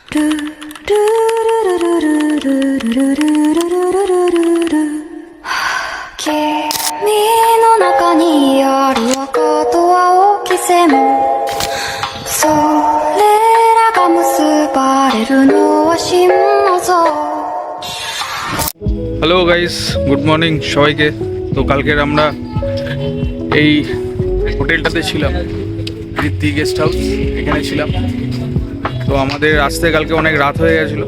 の中にある赤と青き線それらが結ばれるのは心の像হ্যালো guys, good morning সবাইকে। তো কালকের আমরা এই হোটেলটাতে ছিলাম, ঋদ্ধি গেস্ট হাউস, এখানে ছিলাম। তো আমাদের আসতে কালকে অনেক রাত হয়ে গেছিলো,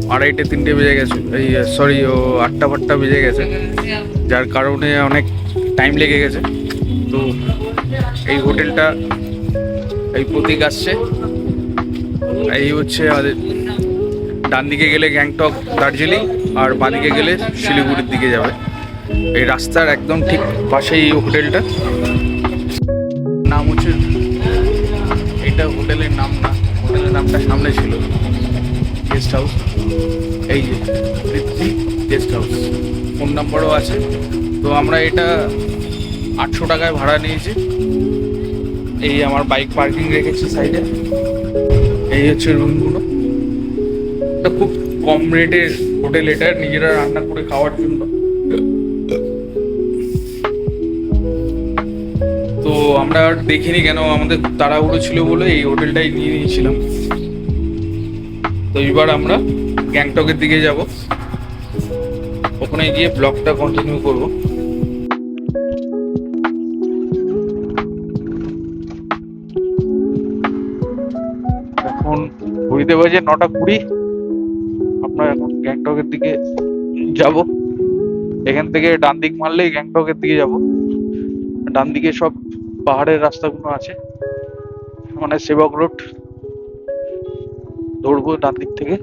2:30-3টে বেজে গেছে, এই সরি 8টা বেজে গেছে, যার কারণে অনেক টাইম লেগে গেছে। তো এই হোটেলটা এই প্রতীক আসছে, এই হচ্ছে আমাদের ডান দিকে গেলে গ্যাংটক দার্জিলিং আর বাঁদিকে গেলে শিলিগুড়ির দিকে যাবে। এই রাস্তার একদম ঠিক পাশেই এই হোটেলটা, নাম হচ্ছে, এটা হোটেলের নাম না, হোটেলের নামটা সামনে ছিল, গেস্ট হাউস, এই যে ঋদ্ধি গেস্ট হাউস, ফোন নাম্বারও আছে। তো আমরা এটা 800 টাকায় ভাড়া নিয়েছি। এই আমার বাইক পার্কিং রেখেছি সাইডে, এই হচ্ছে রুমগুলো। খুব কম রেটের হোটেল এটা, নিজেরা রান্না করে খাওয়ার জন্য। তো আমরা আর দেখিনি কেন, আমাদের তাড়াহুড়ো ছিল বলে এই হোটেলটাই নিয়ে নিয়েছিলাম। তো এবার আমরা গ্যাংটকের দিকে যাব, ওখানে গিয়ে ব্লগটা কন্টিনিউ করব। এখন ঘুরিতে বাজে 9:20। আমরা এখন গ্যাংটকের দিকে যাব। এখান থেকে ডান দিক মারলেই গ্যাংটকের দিকে যাব। ডান দিকে সব পাহাড়ের রাস্তাগুলো আছে, মানে সেবক রোড ধরবো ডান দিক থেকে।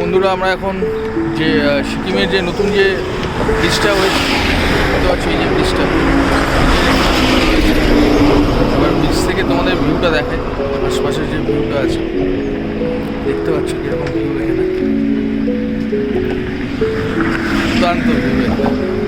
বন্ধুরা, আমরা এখন যে সিকিমের যে নতুন যে ব্রিজটা হয়েছে, দেখতে পাচ্ছি এই যে ব্রিজটা, এবার ব্রিজ থেকে তোমাদের ভিউটা দেখায়, আশপাশের যে ভিউটা আছে দেখতে পাচ্ছ কীরকম ভিউ, এখানে দুর্দান্ত ভিউ।